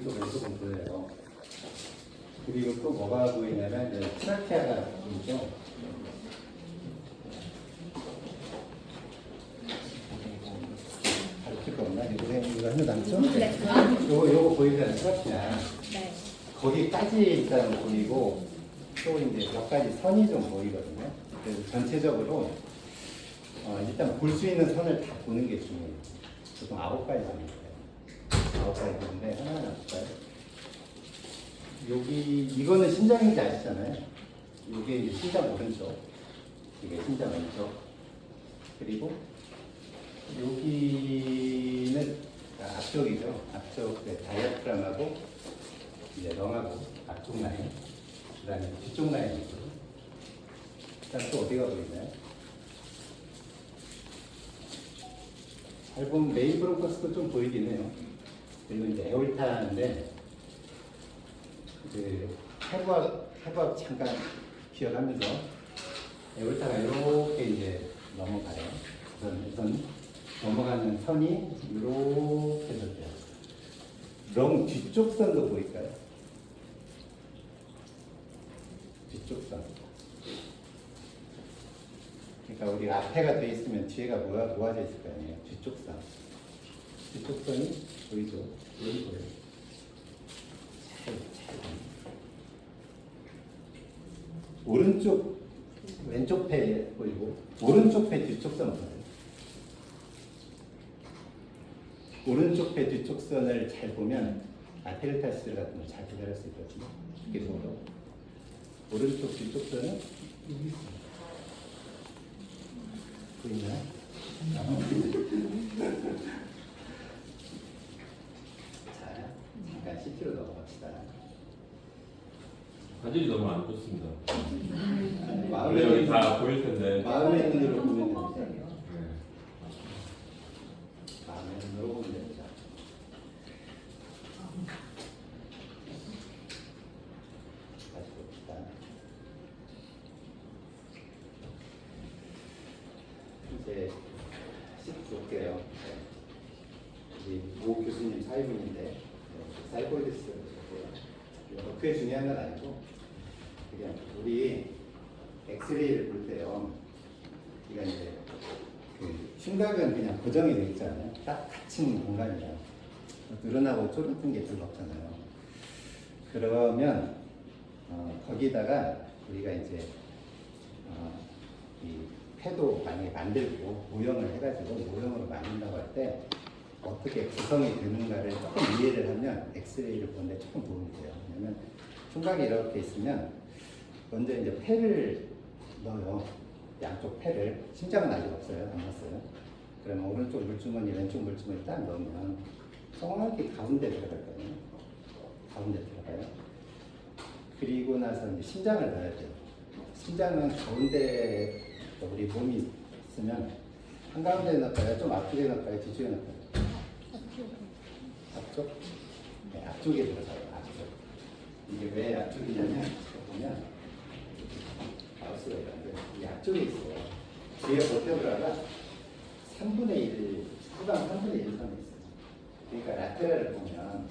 오른쪽 왼쪽은 보여요. 그리고 또 뭐가 보이냐면 이제 트라케아가 보이죠. 가르칠 거 없나? 이거 하나 남죠? 네. 요거 보이잖아요. 트라케아. 네. 거기까지 일단 보이고 또 이제 몇 가지 선이 좀 보이거든요. 그래서 전체적으로 일단 볼 수 있는 선을 다 보는 게 중요해요. 보통 9가지 선입니다. 9가지 선인데 하나하나 볼까요? 여기 이거는 심장인지 아시잖아요. 이게 이제 심장 오른쪽, 이게 심장 왼쪽. 그리고 여기는 앞쪽이죠. 앞쪽 다이아프람하고 이제 렁하고 앞쪽 라인, 그다음에 뒤쪽 라인이고. 그다음 또 어디가 보이나요? 잘 보면 메인 브론커스도 좀 보이긴 해요. 그리고 이제 에올타인데 그 해부학 잠깐 기억하면서 에올타가 이렇게 이제 넘어가요. 우선 넘어가는 선이 이렇게 되죠. 렁 뒤쪽 선도 보일까요? 뒤쪽 선. 그러니까 우리가 앞에가 돼 있으면 뒤에가 모아져 있을 거 아니에요. 뒤쪽 선. 뒤쪽 선이 보이죠? 여기 보여요. 오른쪽, 왼쪽 배 보이고, 오른쪽 배 뒤쪽 선 보여요. 오른쪽 배 뒤쪽 선을 잘 보면 아테르타스 같은 거 잘 구별할 수 있거든요. 기본으로. 오른쪽 뒤쪽 선은 여기 있어요. 보이나요? 자, 잠깐 CT로 넘어갑시다. 화질이 너무 안 좋습니다. 마음의 여기 다 보일 텐데. 마음의 눈으로 보면 됩니다. 네. 마음의 눈으로 보면 됩니다. 다시 봅시다. 이제 씩 볼게요. 우리 모 교수님 사회분인데 사이코리스트를 보고요. 그게 중요한 건 아니고 그냥 우리 엑스레이를 볼 때요. 우리가 이제 그 흉곽은 그냥 고정이 되어 있잖아요. 딱 닫힌 공간이라 늘어나고 쪼르뜬 게 별로 없잖아요. 그러면 거기다가 우리가 이제 이 폐도 만약에 만들고 모형을 해가지고 모형으로 만든다고 할 때 어떻게 구성이 되는가를 조금 이해를 하면 엑스레이를 보는데 조금 도움이 돼요. 왜냐면 흉곽이 이렇게 있으면 먼저 이제 폐를 넣어요. 양쪽 폐를. 심장은 아직 없어요. 안 넣었어요. 그러면 오른쪽 물주머니, 왼쪽 물주머니 딱 넣으면 정확히 가운데 들어갈거든요. 가운데 들어가요. 그리고 나서 이제 심장을 넣어야 돼요. 심장은 가운데 우리 몸이 있으면 한가운데 넣을까요? 좀 앞쪽에 넣을까요? 뒤쪽에 넣을까요? 앞쪽? 네, 앞쪽에 들어가요. 앞쪽. 이게 왜 앞쪽이냐면 보면 마우스가 있는데 이 앞쪽에 있어요. 뒤에 버테브라가 3분의 1, 후방 3분의 1 선에 있어요. 그러니까 라테랄을 보면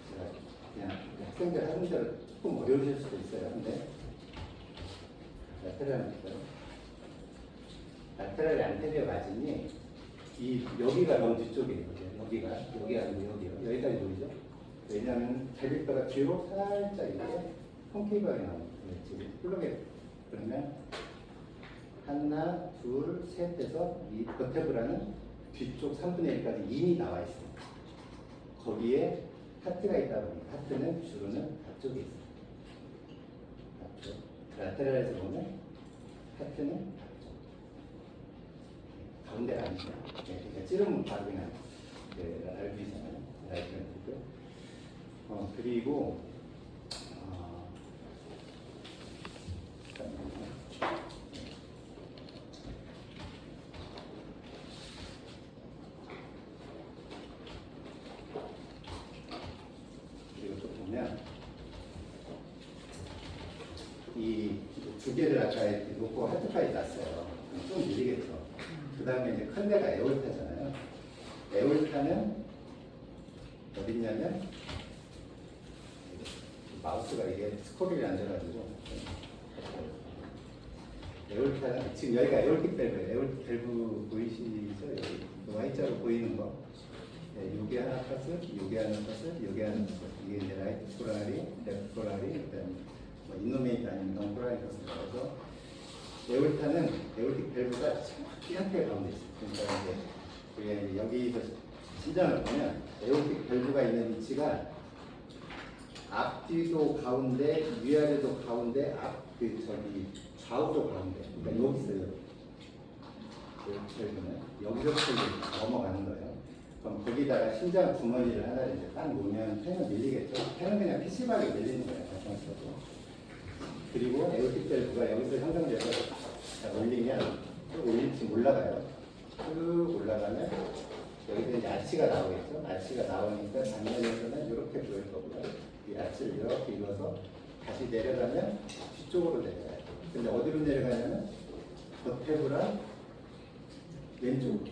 제가 그냥 학생들 하는 대로 조금 어려우실 수도 있어요. 근데 라테랄은 있어요. 라테랄 안테리어 마진이 여기가 너무 뒤쪽이에요. 여기가 아니고 여기요. 여기까지 보이죠? 왜냐하면 갈비뼈가 뒤로 살짝 이렇게 콘케이브하게 나옵니다. 지금 플러게 그러면 하나, 둘, 셋 해서 이 버테브라는 뒤쪽 3분의 1까지 이미 나와 있어요. 거기에 하트가 있다 보니까 하트는 주로는 앞쪽에 있어요. 앞쪽. 라테랄에서 보면 하트는 앞쪽. 가운데가 아니죠. 네, 그러니까 찌르면 바로 그냥 랄비잖아요. 랄비는 그리고 그리고 또 보면 이 두 개를 아까 이렇게 놓고 하트까지 놨어요. 좀 느리겠죠. 그 다음에 이제 큰 데가 에올타잖아요. 에올타는 어딨냐면 마우스가 이게 스코빌이 앉아가지고 에올타는 지금 여기가 에올틱 밸브예요. 에올틱 밸브 보이시죠? 여기 Y자로 보이는 거. 네, 요게 하나 컷을, 요게 하나 컷을, 요게 하나 컷을. 이게 이제 라이트 코라리, 레프트 코라리, 그다음에 뭐 인노메이트 아니면 넌 코라리 컷을 넣어서 에올타는 에올틱 밸브가 정확히 한테 가운데 있어요. 그러니까 이제 우리가 여기서 심장을 보면 에올틱 밸브가 있는 위치가 앞뒤도 가운데, 위아래도 가운데, 저기 좌우도 가운데. 그러니까 여기 있어요. 여기서부터 이제 넘어가는 거예요. 그럼 거기다가 심장 주머니를 하나 이제 딱 놓으면 펜을 밀리겠죠. 펜은 그냥 PC방에 밀리는 거예요. 마찬가지로. 그리고 에어틱 밸브가 여기서 형성돼서 올리면 쭉 올리지 올라가요. 쭉 올라가면 여기서 이제 아치가 나오겠죠. 아치가 나오니까 장면에서는 이렇게 보일 거고요. 이 아치를 이렇게 이어서 다시 내려가면 뒤쪽으로 내려가요. 근데 어디로 내려가냐면 겉에부랑 왼쪽.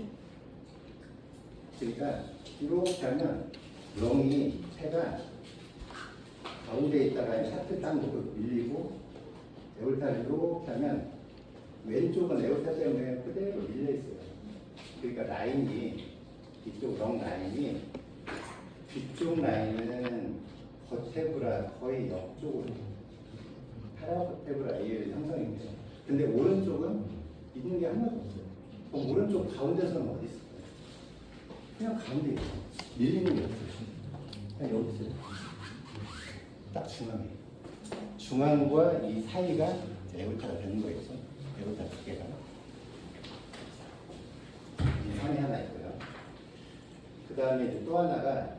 그러니까 이렇게 하면 롱이 폐가 가운데 있다가 하트 딱 놓고 밀리고 에올타를 이렇게 하면 왼쪽은 에올타 때문에 그대로 밀려 있어요. 그러니까 라인이 이쪽 롱 라인이 뒤쪽 라인은 버테브라 거의 옆쪽으로 파라버테브라 A를 형성이 돼요. 근데 오른쪽은 있는 게 하나도 없어요. 그럼 오른쪽 가운데서는 어디 있을까요? 그냥 가운데 있어요. 밀리는 게 없어요. 그냥 여기 있어요. 딱 중앙에. 중앙과 이 사이가 에올타가 되는 거겠죠. 에올타 두 개가. 이 선이 하나 있고요. 그 다음에 또 하나가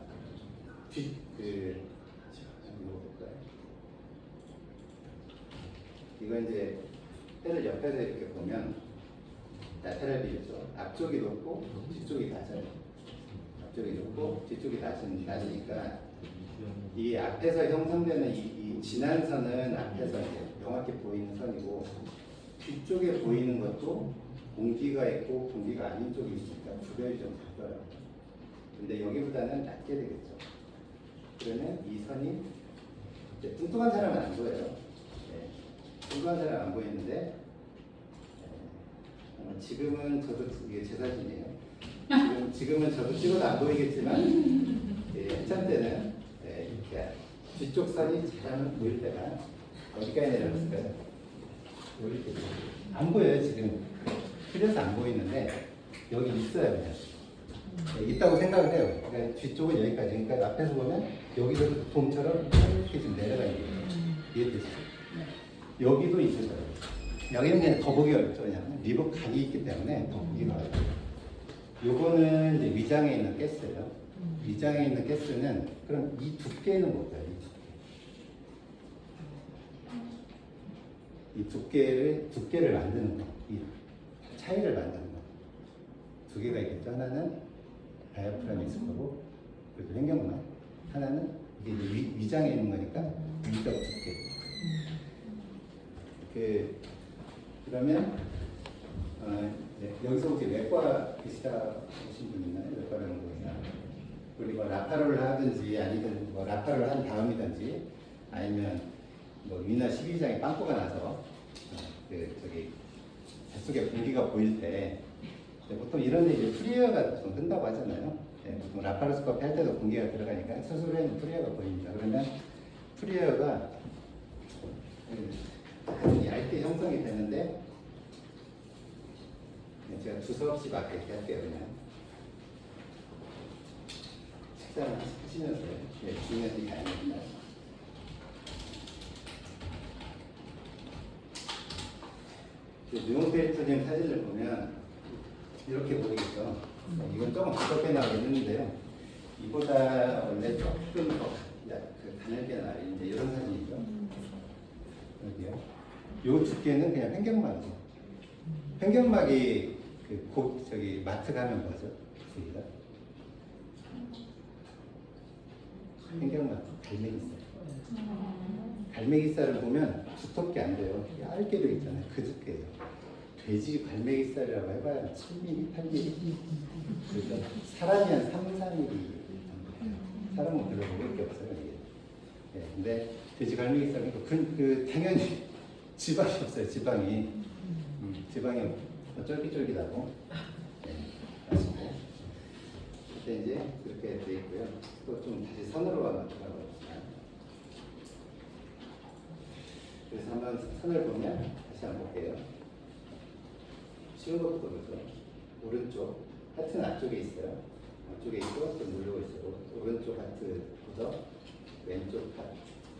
이거 이제 뼈를 옆에서 이렇게 보면 라테랄 비율이죠. 앞쪽이 높고 뒤쪽이 낮아요. 앞쪽이 높고 뒤쪽이 낮으니까 이 앞에서 형성되는 이 진한 선은 앞에서 이제 명확히 보이는 선이고 뒤쪽에 보이는 것도 공기가 있고 공기가 아닌 쪽이 있으니까 구별이 좀 작아요. 근데 여기보다는 낮게 되겠죠. 그러면 이 선이 이제 뚱뚱한 사람은 안 보여요. 뚱뚱한 사람 안 보이는데 지금은 저도 이게 제 사진이에요. 지금은 저도 찍어도 안 보이겠지만 한참 때는 이렇게 뒤쪽 선이 잘 보일 때가 어디까지 내려갔을까요? 안 보여요 지금. 그래서 안 보이는데 여기 있어요 그냥. 있다고 생각을 해요. 그러니까 뒤쪽은 여기까지. 그러니까 앞에서 보면 여기서도 돔처럼 이렇게 좀 내려가 있는 거예요. 이해되시죠? 여기도 있을 거예요. 여기는 그냥 더 보기 어렵죠. 그냥 리버 각이 있기 때문에 더 보기가 어렵죠. 요거는 이제 위장에 있는 가스예요. 위장에 있는 가스는 그럼 이 두께는 뭘까요? 이 두께를 만드는 거, 이 차이를 만드는 거. 두 개가 있겠죠. 하나는 다이아프람이 있을 거고, 그리고 횡격막. 하나는 이게 이제 위장에 있는 거니까 위적 두께. 그러면 여기서 혹시 외과 의사 오신 분 있나요? 외과 연구이나 그리고 라파를 하든지 아니든 뭐 라파를 한 다음이든지 아니면 뭐 위나 십이장에 빵꾸가 나서 저기 뱃속에 공기가 보일 때 보통 이런 이제 프리어가 좀 뜬다고 하잖아요. 보통 라파로스코피 할 때도 공기가 들어가니까 수술에는 프리어가 보입니다. 그러면 프리어가 아주 얇게 형성이 되는데 제가 주서 없이 맞게 할게요. 그냥 식사를 하시면서 중요한 얘기 아닙니다. 뉴온페이터님 사진을 보면 이렇게 보이겠죠. 이건 조금 두껍게 나오겠는데요. 이보다 원래 조금 더 가늘게 나와요. 이제 이런 사진이죠. 여기요. 요 두께는 그냥 횡격막이죠. 횡격막이 저기 마트 가면 뭐죠? 여기가 횡격막 갈매기살. 갈매기살을 보면 두텁게 안 돼요. 얇게 돼 있잖아요. 그 두께예요. 돼지 갈매기살이라고 해봐야 7mm, 8mm. 그러니까 사람이 한 3, 4mm 정도 돼요. 사람은 별로 먹을 게 없어요 이게. 예, 근데 돼지 갈매기살은 당연히 지방이 없어요. 지방이 지방이 쫄깃쫄깃하고 맛있고. 그때 이제 그렇게 돼 있고요. 또 좀 다시 선으로 한번 들어가봅시다. 그래서 한번 선을 보면 다시 한번 볼게요. 쉬운 것부터 보죠. 오른쪽 하트는 앞쪽에 있어요. 앞쪽에 있고 또 누르고 있어요. 오른쪽 하트 보더, 왼쪽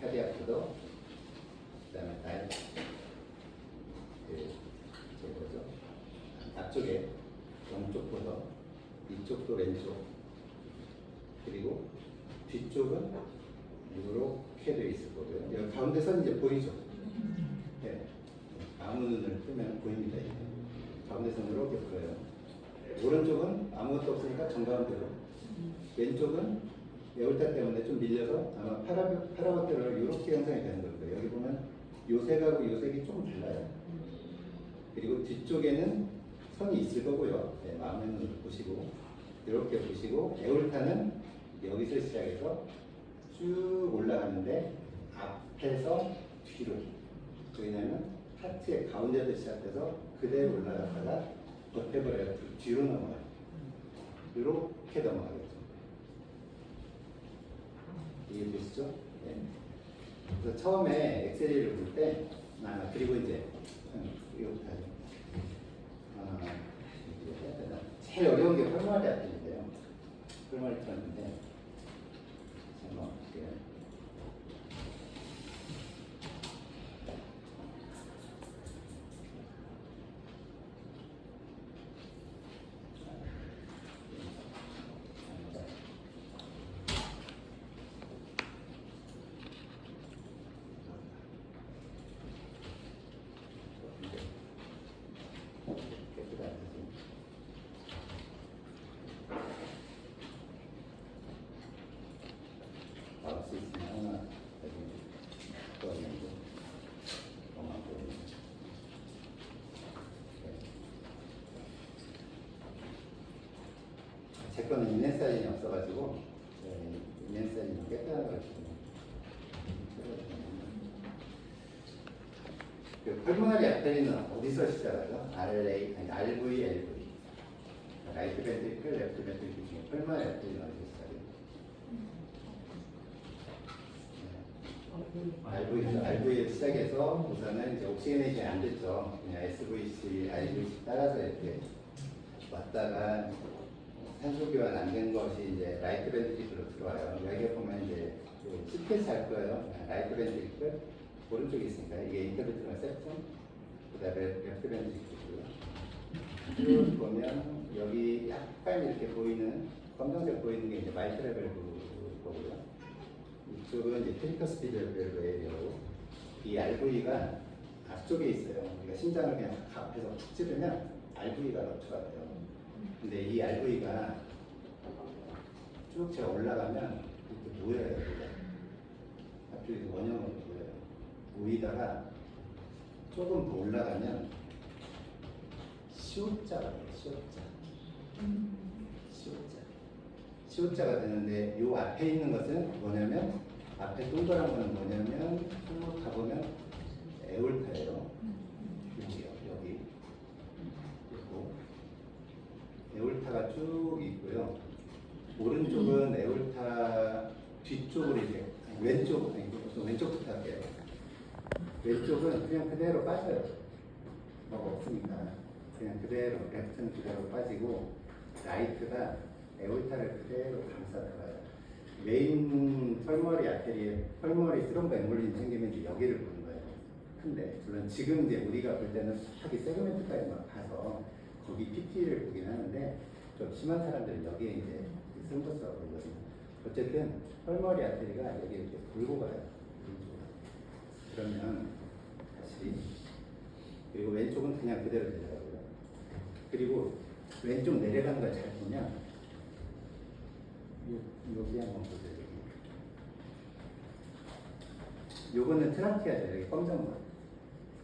카디악 보더, 그다음에 날 저 뭐죠? 앞쪽에 왼쪽 보더, 이쪽도 왼쪽, 그리고 뒤쪽은 이렇게 되어 있을 거고요. 여기 가운데 선 이제 보이죠? 네. 아무 눈을 뜨면 보입니다. 이게. 가운데 선 이렇게 보여요. 오른쪽은 아무것도 없으니까 정가운데로, 왼쪽은 에올타 때문에 좀 밀려서 아마 파라버테로 이렇게 형성이 되는 거고요. 여기 보면 요색하고 요색이 조금 달라요. 그리고 뒤쪽에는 선이 있을 거고요. 네, 마음의 눈을 보시고 이렇게 보시고 에올타는 여기서 시작해서 쭉 올라가는데 앞에서 뒤로, 왜냐면 하트의 가운데서 시작해서 그대로 올라갔다가 버텨버려요. 뒤로 넘어가요. 이렇게 넘어가겠죠. 이해되시죠? 네. 그래서 처음에 엑셀을 볼 때, 그리고 이제 이거부터 하죠. 제일 어려운 게 펄마리 아트인데요. 펄마리 트였는데 한번 볼게요. 수 있으면 하나 더 있고 제 거는 인낸 사진이 없어가지고 인낸 사진은 깨끗한 걸 그 펄모나리 아테리는 어디서 시작하죠? RV, LV 라이트 벤트리클, 레프트 벤트리클 중에 펄모나리 아테리는 어디서 시작해요? RV에서 시작해서 우선은 이제 옥시게네이션이 안 됐죠. 그냥 SVC, RVC 따라서 이렇게 왔다가 산소 교환 안 된 것이 이제 라이트 벤트리클로 들어와요. 여기 보면 이제 스케치 할 거예요. 라이트 벤트리클 오른쪽에 있으니까 이게 인터뷰트랑 세품, 그다음에 레프트 벤트리클이고요. 쭉 보면 여기 약간 이렇게 보이는 검정색 보이는 게 이제 마이트럴 밸브고요. 이쪽은 이제 트리커스피드 밸브 에리어고, 이 RV가 앞쪽에 있어요. 우리가 심장을 그냥 앞에서 툭 찌르면 RV가 럽처가 돼요. 근데 이 RV가 쭉 제가 올라가면 이렇게 모여요. 앞쪽에 원형으로 모여요. 모이다가 조금 더 올라가면 시옷자가 돼요. 시옷자가 되는데 이 앞에 있는 것은 뭐냐면, 앞에 동그란 거는 뭐냐면 쭉 가보면 에올타예요. 여기 있고 에올타가 쭉 있고요. 오른쪽은 에올타 뒤쪽으로 이제 왼쪽부터 할게요. 왼쪽은 그냥 그대로 빠져요. 뭐가 없으니까 그냥 그대로, 레프트는 그대로 빠지고 라이트가 에올타를 그대로 감싸 들어가요. 메인 펄머리 아테리에 펄머리 스롬보 엠볼린 생기면 이제 여기를 보는 거예요. 근데 물론 지금 이제 우리가 볼 때는 싹이 세그멘트까지만 가서 거기 PT를 보긴 하는데, 좀 심한 사람들은 여기에 이제 스롬보스라고 그러거든요. 어쨌든 펄머리 아테리가 여기 이렇게 돌고 가요. 그러면 다시, 그리고 왼쪽은 그냥 그대로 내려가고요. 그리고 왼쪽 내려가는 걸 잘 보면 여기 한번 보세요. 요거는 트라키아죠. 여기 검정거.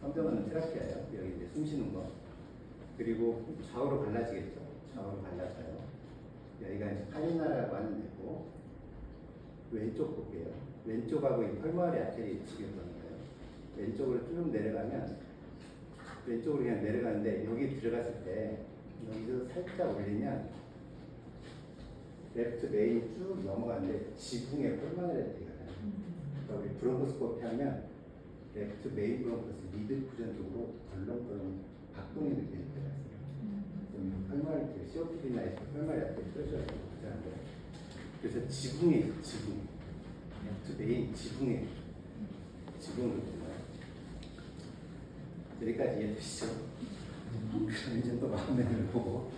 검정거는 트라키아예요. 여기 이제 숨 쉬는 거. 그리고 좌우로 갈라지겠죠. 좌우로 갈라져요. 여기가 이제 카리나라고 하는 데고, 왼쪽 볼게요. 왼쪽하고 이 펄머리 아테리 지금 보는 거예요. 왼쪽으로 쭉 내려가면 왼쪽으로 그냥 내려가는데 여기 들어갔을 때 여기서 살짝 올리면 레프트 메인 쭉 넘어가는데 지붕에 펄머리 아테리가 나요. 그러니까 우리 브론코스코피 하면 레프트 메인 브론코스 미드 쿠션 쪽으로 덜렁덜렁 박동이 느껴질 때가 있어요. 펄머리 아테리 COPD나 펄머리 아테리 펴줘야 돼요. 그래서 지붕에 있어요. 지붕. 레프트 메인 지붕에 지붕으로 들어가요. 여기까지 이해되시죠? 그럼 이제 또 마음을 보고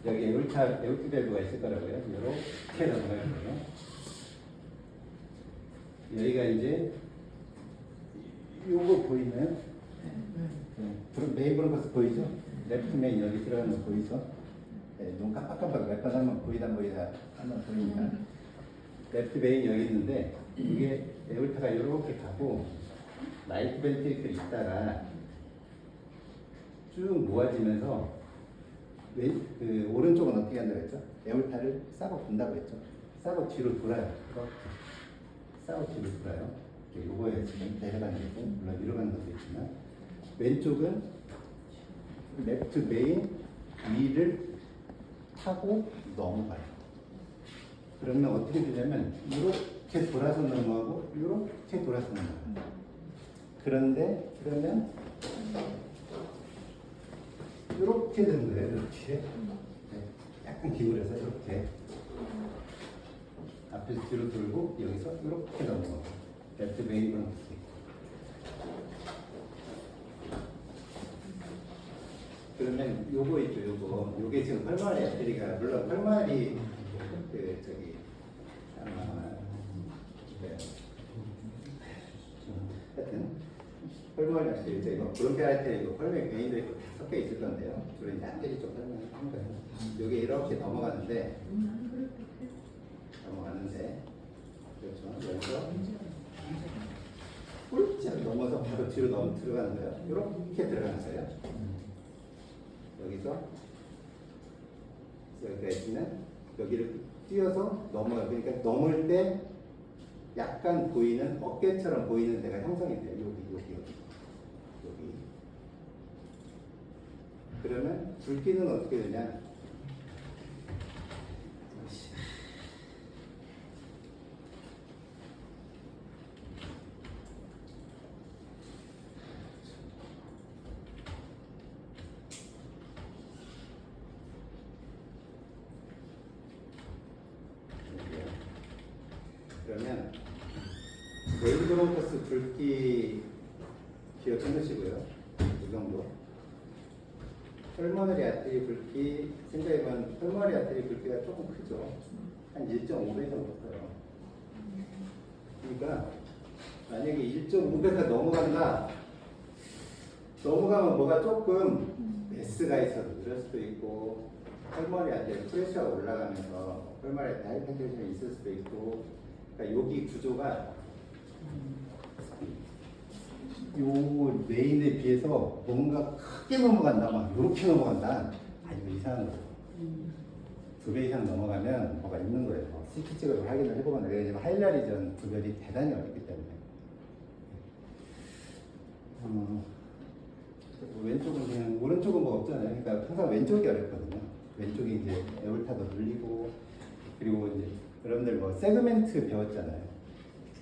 여기 에어티 밸브가 있을 거라고요. 이렇게 넘어갈 거예요. 여기가 이제 요거 보이나요? 메인 브론커스 보이죠? 레프트 메인 여기 들어가는 거 보이죠? 네, 눈 깜빡깜빡 몇 번 하면 보이다 한번 보이니까 레프트 메인 여기 있는데 이게 에어리타가 이렇게 가고 라이트 벤트리클이 있다가 쭉 모아지면서 그 오른쪽은 어떻게 한다고 했죠? 에어리타를 싸고 분다고 했죠? 싸고 뒤로 돌아요. 싸고 뒤로 돌아요. 요거에 지금 내려가는 거고 물론 위로 가는 것도 있지만 왼쪽은 레프트 메인 위를 타고 넘어가요. 그러면 어떻게 되냐면 이렇게 돌아서 넘어가고 이렇게 돌아서 넘어가요. 그러면 이렇게 되는 거예요. 이렇게 네, 약간 기울여서 이렇게 앞에서 뒤로 돌고 여기서 이렇게 넘어가고 레프트 메인 브론코스 그러면 요거 있죠, 요게 지금 펄머리 아테리가 물론 펄머리 그 저기 네. 하여튼 펄머리 아테리 이거 브론키 아테리 이거 펄머리 베인도 있고 섞여 있을 건데요. 주로 이제 아테리 쪽 설명한 거예요. 요게 이렇게 넘어가는데 그렇죠. 여기서 꿀짝 넘어서 바로 뒤로 들어가는 거예요. 이렇게 들어가는 거예요. 여기서 여기가 있으면 여기를 뛰어서 넘어요. 그러니까 넘을 때 약간 보이는 어깨처럼 보이는 데가 형성이 돼요. 여기. 그러면 굵기는 어떻게 되냐? 그러면 메인 브론커스 굵기 기억해 놓으시고요. 이 정도. 펄머너리 아테리 굵기 생각해보면 펄머너리 아테리 굵기가 조금 크죠. 한 1.5배 정도 커요. 그러니까 만약에 1.5배가 넘어가면 뭐가 조금 매스가 있어도 그럴 수도 있고 펄머너리 아테리 프레셔가 올라가면서 펄머너리 아테리 하이펜션이 있을 수도 있고 그러니까 여기 구조가 요 메인에 비해서 뭔가 크게 넘어간다, 막 이렇게 넘어간다. 이거 이상한 거죠. 2배 이상 넘어가면 뭐가 있는 거예요. CT 찍어서 확인을 해보거나 왜냐면 하일라리전 구별이 대단히 어렵기 때문에. 왼쪽은 그냥 오른쪽은 뭐 없잖아요. 그러니까 항상 왼쪽이 어렵거든요. 왼쪽이 이제 에어리타도 눌리고 그리고 이제 여러분들 뭐 세그멘트 배웠잖아요.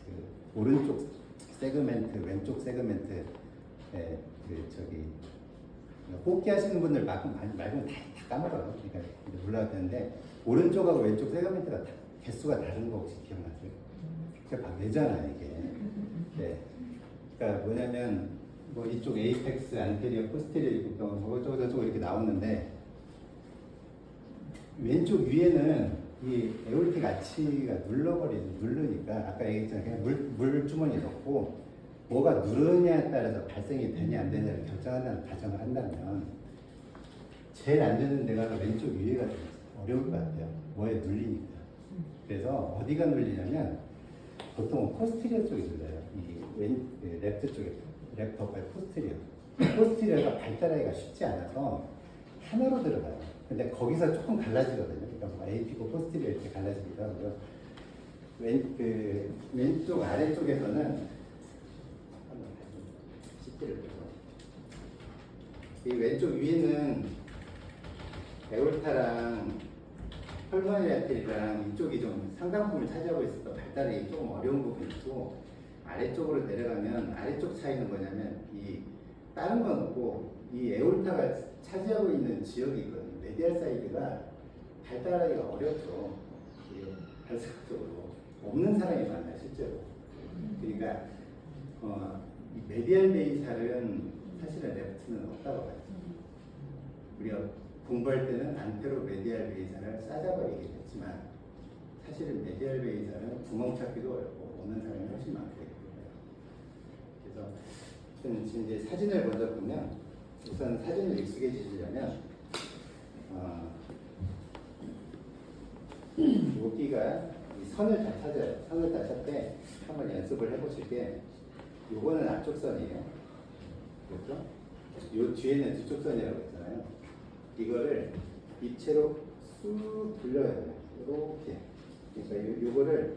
그 오른쪽 세그멘트, 왼쪽 세그멘트, 그 저기 뽑기 하시는 분들 말고는 다 까먹어요. 그러니까 올라왔는데 오른쪽하고 왼쪽 세그멘트가 개수가 다른 거 혹시 기억나세요? 그러니까 막 내잖아요 이게. 네. 그러니까 뭐냐면 뭐 이쪽 에이펙스, 안테리어, 포스테리어 있고 뭐 저거 이렇게 나오는데 왼쪽 위에는 이 에어리틱 아치가 누르니까 아까 얘기했잖아요. 그냥 물주머니에 넣고 뭐가 누르냐에 따라서 발생이 되냐 안 되냐를 결정한다는 가정을 한다면 제일 안 되는 데가 왼쪽 위에가 좀 어려울 것 같아요. 뭐에 눌리니까. 그래서 어디가 눌리냐면 보통 포스티리어 쪽에 눌려요. 이 랩트 쪽에 랩터가 포스티리어가 발달하기가 쉽지 않아서 하나로 들어가요. 근데 거기서 조금 갈라지거든요. 그러니까 뭐 AP고 포스티리어 이렇게 갈라지기도 하고요. 왼쪽 아래쪽에서는 CT를 보죠. 이 왼쪽 위에는 에올타랑 펄모니아틀이랑 이쪽이 좀 상당품을 차지하고 있어서 발달이 조금 어려운 부분이 있고, 아래쪽으로 내려가면 아래쪽 차이는 뭐냐면 이 다른 건 없고 이 에올타가 차지하고 있는 지역이 있거든요. 메디알 사이드가 발달하기가 어렵죠. 발사적으로 없는 사람이 많아요, 실제로. 그러니까 이 메디알 베이살은 사실은 레프트는 없다고 봐요. 우리가 공부할 때는 안테로 메디알 베이살을 싸잡아야겠 했지만 사실은 메디알 베이살은 구멍 찾기도 어렵고 없는 사람이 훨씬 많기 때문에. 그래서 지금 이제 사진을 먼저 보면, 우선 사진을 익숙해지시려면 여기가 이 선을 다 찾아요. 선을 다 찾되 한번 연습을 해보실 게, 요거는 앞쪽 선이에요. 그렇죠? 요 뒤에는 뒤쪽 선이라고 했잖아요. 이거를 입체로 쑥 돌려야 돼요. 이렇게. 그러니까 요거를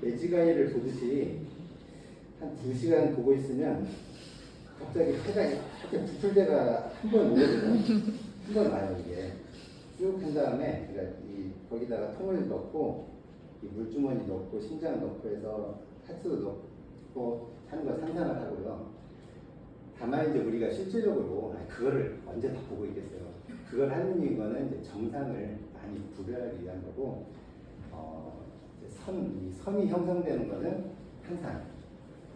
매지가이를 보듯이 한 2시간 보고 있으면 갑자기 해가 이렇게 붙을 때가 한 번 오거든요. 한 번 와요, 이게. 쭉 한 다음에, 그러니까 거기다가 통을 넣고, 이 물주머니 넣고, 심장 넣고 해서 하트도 넣고 하는 걸 상상을 하고요. 다만 이제 우리가 실제적으로 그거를 언제 다 보고 있겠어요. 그걸 하는 이거는 이제 정상을 많이 구별하기 위한 거고, 이 선이 형성되는 거는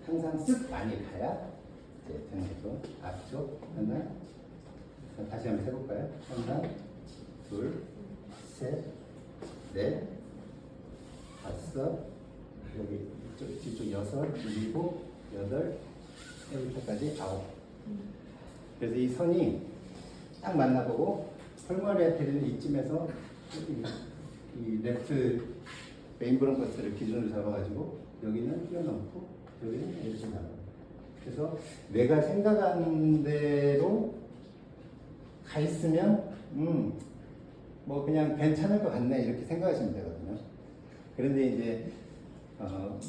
항상 쓱 많이 가야 이제 되는 거죠. 앞쪽 하나, 다시 한번 해볼까요? 하나, 둘, 셋, 넷, 다섯, 여기 뒤쪽 여섯, 일곱, 여덟, 여기까지 아홉. 그래서 이 선이 딱 만나보고 펄모리아테리는 이쯤에서 이 레프트 메인 브론커스를 기준으로 잡아가지고 여기는 뛰어넘고 여기는 이렇게 잡아. 그래서 내가 생각한 대로 가 있으면 뭐 그냥 괜찮을 것 같네 이렇게 생각하시면 되거든요. 그런데 이제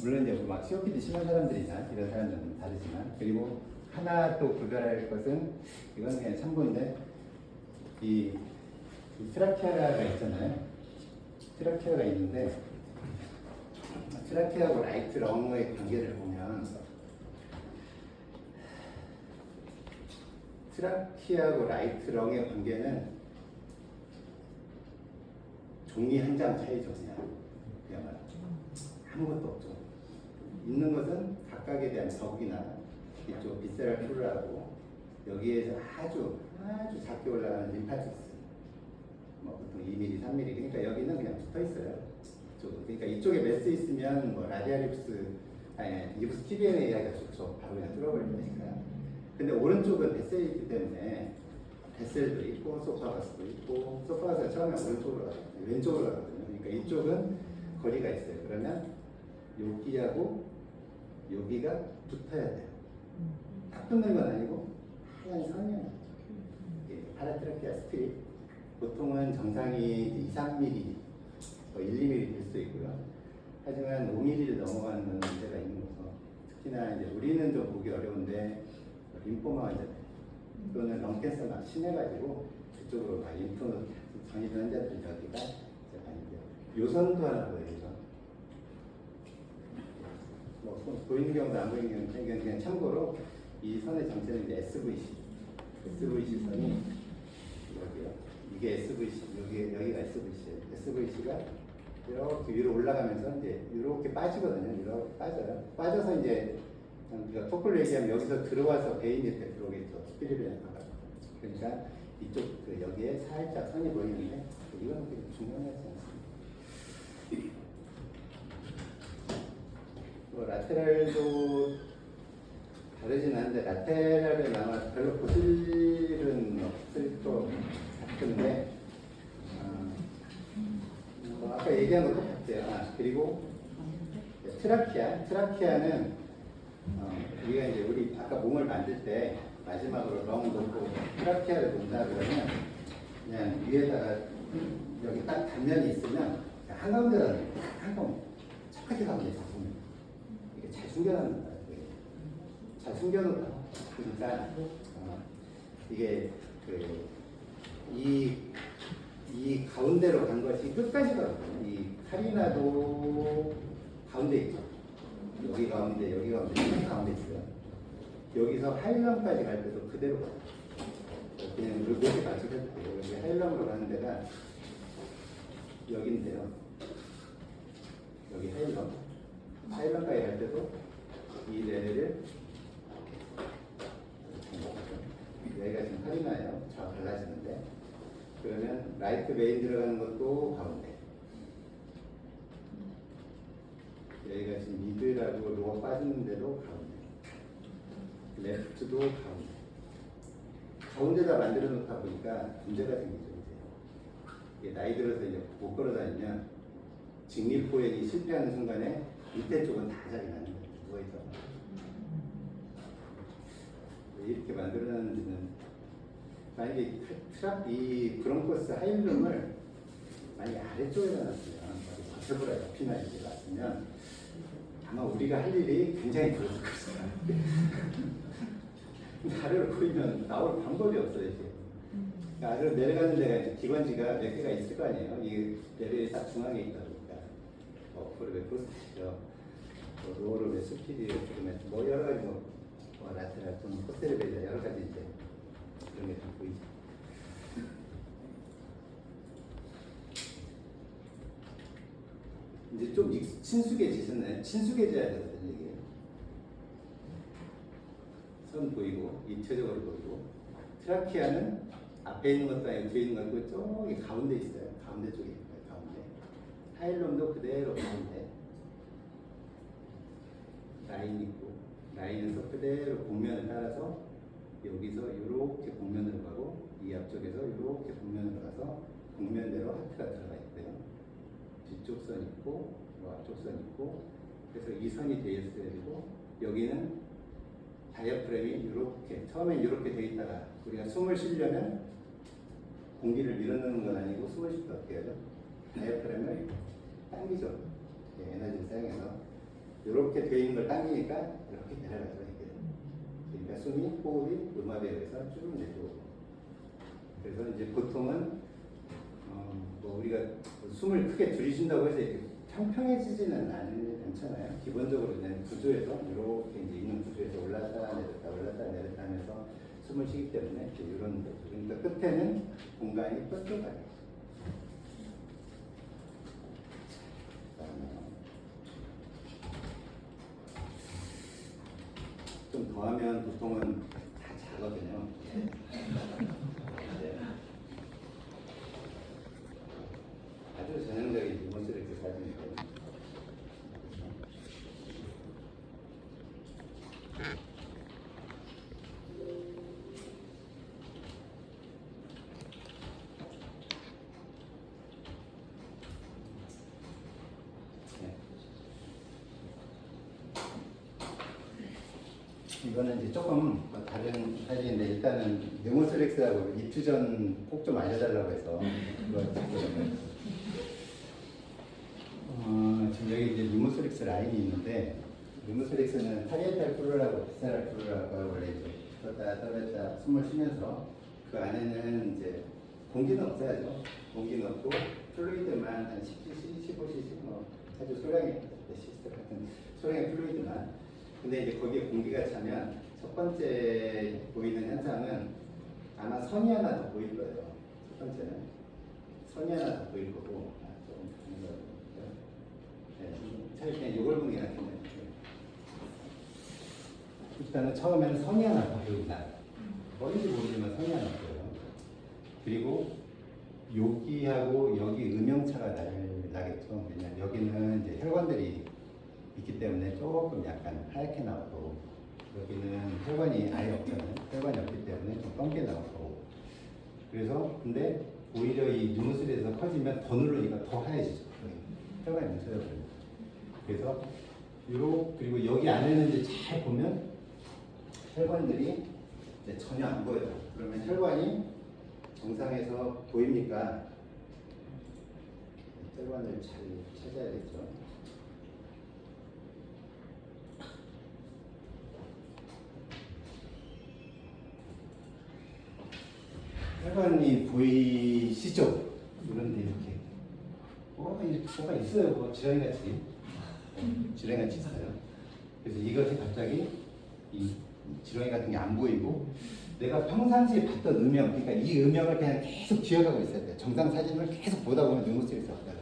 물론 이제 막 COPD 심한 사람들이나 이런 사람들은 다르지만, 그리고 하나 또 구별할 것은, 이건 그냥 참고인데, 이 트라케아가 있잖아요. 트라케아가 있는데, 트라케아하고 라이트 렁의 관계를 보면, 트라케아하고 라이트 렁의 관계는 종이 한 장 차이죠, 그냥 아무것도 없죠. 있는 것은 각각에 대한 적이나 이쪽 비세랄 플루라고 여기에서 아주 작게 올라가는 림파티스, 뭐 보통 2mm, 3mm, 그러니까 여기는 그냥 붙어 있어요. 그러니까 이쪽에 메스 있으면 뭐 라디아립스, 이브스 TBN에 이야기가 좋죠. 바로 그냥 뚫어버리면 되니까요. 근데 오른쪽은 뱃셀이 있기 때문에 뱃셀도 있고 소파가스도 있고, 소파가스가 처음에 오른쪽으로 가거든요. 왼쪽으로 가거든요. 그러니까 이쪽은 거리가 있어요. 그러면 여기하고 여기가 붙어야 돼요. 딱 붙는 건 아니고 하얀 선이에요. 파라트라키아 스트립. 보통은 정상이 2, 3mm, 1, 2mm 될 수도 있고요. 하지만 5mm를 넘어가는 문제가 있는 거죠. 특히나 이제 우리는 좀 보기 어려운데 림포마 환자들 또는 렁캔서 막 심해가지고 그쪽으로 막 림프 전이된 환자들 여기가 이제 많이 돼요. 요선도 하나 보여요. 뭐 보이는 경우도 안 보이는 경우도 그냥 참고로 이 선의 정체는 이제 SVC 선이 여기요. 이게 SVC, 여기가 SVC예요. SVC가 이렇게 위로 올라가면서 이제 이렇게 빠지거든요. 이렇게 빠져요. 빠져서 이제 우리가 거꾸로 얘기하면 여기서 들어와서 베인 밑에 들어오겠죠. 스피리벤하가. 그러니까 이쪽 여기에 살짝 선이 보이는데 이건 그렇게 중요하지 않습니다. 뭐 라테랄도 다르진 않은데, 라테랄은 아마 별로 보실 일은 없을 것 같은데, 뭐 아까 얘기한 거 똑같아요. 그리고 트라키아는 우리가 이제 우리 아까 몸을 만들 때 마지막으로 렁 놓고 트라키아를 놓는다 그러면 그냥 위에다가 여기 딱 단면이 있으면 한가운데다 한가운데 똑같이 가운데 잡으면 이게 잘 숨겨놓는 거예요. 잘 숨겨놓다. 그러니까 이게 이 가운데로 간 것이 끝까지 가거든요. 이 카리나도 가운데 있죠. 여기 가운데, 여기 가운데, 가운데 있어요. 여기서 하일람까지 갈 때도 그대로 가요. 그냥 이렇게 같이 해도 돼요. 여기 하일람으로 가는 데가 여기인데요. 여기 하일람. 하일람까지 갈 때도 이 레벨을 여기가 지금 카리나예요. 저 갈라지는데. 그러면 라이트 메인 들어가는 것도 가운데. 여기가 지금 미드라고 로어 빠지는 데도 가운데. 레프트도 가운데. 가운데다 만들어 놓다 보니까 문제가 생기죠. 이제 나이 들어서 이제 못 걸어 다니면 직립보행이 실패하는 순간에 밑에 쪽은 다 자리 나는 거예요. 누워있어. 왜 이렇게 만들어 놨는지는 만약에 이 브롱코스 하일룸을 만약에 아래쪽에다 놨으면 버텨보라 옆이나 이렇게 놨으면 아마 우리가 할 일이 굉장히 줄었을 것이다. 아래로 보이면 나올 방법이 없어요. 이제. 그러니까 아래로 내려가는 데가 기관지가 몇 개가 있을 거 아니에요. 이 레벨이 딱 중앙에 있다 보니까 어프로 몇 포스트죠. 로어로 몇 스피드 뭐 여러 가지 라테랄 좀 포스트레벨 여러 가지 이제 그런 게 좀 보이죠. 이제 좀 친숙해지셨나요? 친숙해져야 되거든요. 이게 선 보이고 입체적으로 보이고 트라키아는 앞에 있는 것도 아니고 뒤에 있는 거 아니고 저기 가운데 있어요. 가운데 쪽에 있어요. 가운데. 하일롬도 그대로 가운데 라인 있고 라인에서 그대로 곡면을 따라서 여기서 이렇게 곡면으로 가고 이 앞쪽에서 이렇게 곡면으로 가서 곡면대로 하트가 들어가 있고요. 뒤쪽 선 있고 앞쪽 선 있고 그래서 이 선이 되어 있어야 되고 여기는 다이어프램이 이렇게 처음엔 이렇게 돼 있다가 우리가 숨을 쉬려면 공기를 밀어넣는 건 아니고 숨을 쉴 때 어떻게 하죠? 다이어프램을 당기죠. 에너지를 사용해서 이렇게 돼 있는 걸 당기니까 이렇게 내려가죠. 이게. 그러니까 숨이 호흡이 음압에 의해서 쭉 내려오고 그래서 이제 보통은 뭐 우리가 숨을 크게 들이쉰다고 해서 이렇게 평평해지지는 않잖아요. 기본적으로 그냥 구조에서 이렇게 이제 있는 구조에서 올랐다 내렸다 하면서 숨을 쉬기 때문에 이런 거죠. 그러니까 끝에는 공간이 뻗어가요. 좀 더하면 보통은 다 자거든요. 네. 아주 전형적인 모습을 이렇게 사진이거든요. 이거는 이제 조금 다른 사진인데 일단은 뉴모스렉스하고 입투전 꼭 좀 알려달라고 해서 이거 찍거든요. 지금 여기 이제 뉴모스렉스 라인이 있는데 뉴모스렉스는 파리에탈 플로라고 비세랄 플로라가 원래 이제 떴다 떨었다 숨을 쉬면서 그 안에는 이제 공기는 없어야죠. 공기는 없고 플루이드만 한 10cc, 15cc 뭐 아주 소량의 시스템 같은 소량의 플루이드만. 근데 이제 거기에 공기가 차면 첫 번째 보이는 현상은 아마 선이 하나 더 보일 거예요. 첫 번째는 선이 하나 더 보일 거고 조금 다른 거 같고요. 네, 차라리 그냥 이걸 보는 게 낫겠네요. 일단은 처음에는 선이 하나 더 보인다. 뭔지 모르지만 선이 하나 보여요. 그리고 여기하고 여기 음영차가 나겠죠. 왜냐면 여기는 이제 혈관들이 있기 때문에 조금 약간 하얗게 나오고 여기는 혈관이 아예 없잖아요. 혈관이 없기 때문에 좀 검게 나오고 그래서 근데 오히려 이 눈웃술에서 커지면 더 누르니까 더 하얘지죠. 혈관이 뭉쳐져버려요. 그래서 그리고 여기 안에는 이제 잘 보면 혈관들이 이제 전혀 안 보여요. 그러면 혈관이 정상에서 보입니까? 혈관을 잘 찾아야겠죠. 혈관이 보이시죠? 이런데 이렇게 뭐가 있어요. 뭐 지렁이같이 지렁이같이 있어요. 그래서 이것이 갑자기 이 지렁이 같은 게 안 보이고 내가 평상시에 봤던 음영, 그러니까 이 음영을 그냥 계속 기억하고 있어야 돼요. 정상 사진을 계속 보다 보면 눈물이 섞여요.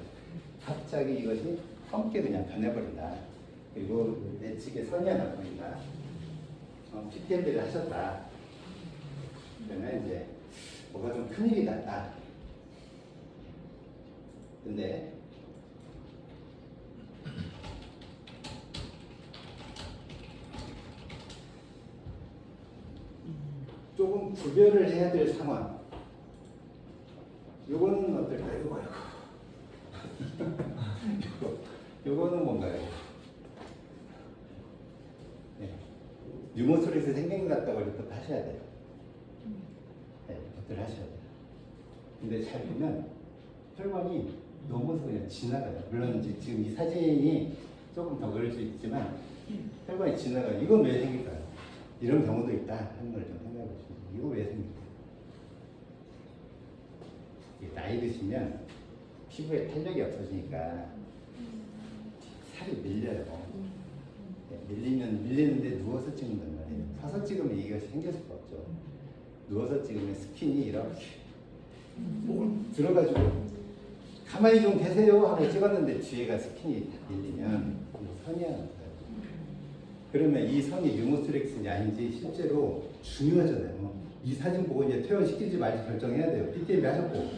갑자기 이것이 검게 그냥 변해버린다. 그리고 내 측에 선이 하나 보인다. PTMD를 하셨다. 그러면 이제 뭐가 좀 큰일이 났다. 근데 조금 구별을 해야 될 상황. 요거는 어떨까요? 요거는 뭔가요? 네. 유모솔에서 생긴 것 같다고 리포트 하셔야 돼요. 네, 리포트를 하셔야 돼요. 근데 잘 보면 혈관이 넘어서 그냥 지나가요. 물론 이제 지금 이 사진이 조금 더 그럴 수 있지만 혈관이 지나가요. 이건 왜 생길까요? 이런 경우도 있다 하는 걸 좀 생각해 보시죠. 이거 왜 생길까요? 나이 드시면 피부에 탄력이 없어지니까 살이 밀려요. 네, 밀리는데 누워서 찍는단 말이에요. 서서 찍으면 이것이 생길 수가 없죠. 누워서 찍으면 스킨이 이렇게 들어가지고 가만히 좀 계세요 하고 찍었는데 뒤에가 스킨이 밀리면 선이 하나 없어요. 그러면 이 선이 유모스렉스인지 아닌지 실제로 중요하잖아요. 이 사진 보고 이제 퇴원시키지 말지 결정해야 돼요. PTM 하셨고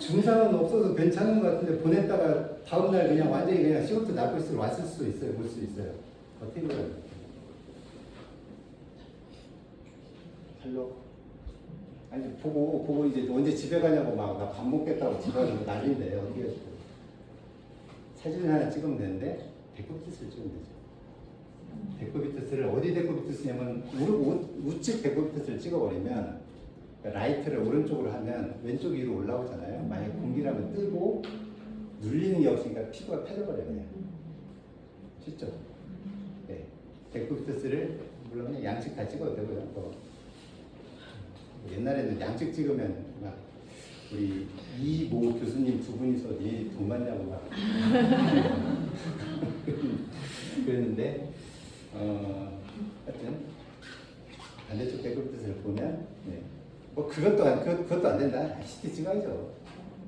증상은 없어서 괜찮은 것 같은데 보냈다가 다음날 그냥 완전히 그냥 시부터 나쁠수록 왔을 수도 있어요. 볼 수 있어요. 어떻게 그래요? 할로? 아니 보고 이제 언제 집에 가냐고 막 나 밥 먹겠다고 집에 가서 난리인데 어떻게 해요? 사진을 하나 찍으면 되는데 데코비트스를 찍으면 되죠. 데코비트스를 어디 데코비트스냐면 우측 데코비트스를 찍어버리면 라이트를 오른쪽으로 하면 왼쪽 위로 올라오잖아요. 만약에 공기라면 뜨고 눌리는 게 없으니까 피부가 패져버려요 그냥. 쉽죠? 네. 데코비트스를 물론 그냥 양측 다 찍어도 되고요. 옛날에는 양측 찍으면 막 우리 이모 교수님 두 분이서 니돈 받냐고 막 그랬는데 하여튼 반대쪽 데코비트스를 보면 네. 뭐 그것도 안 된다. CT 찍어야죠.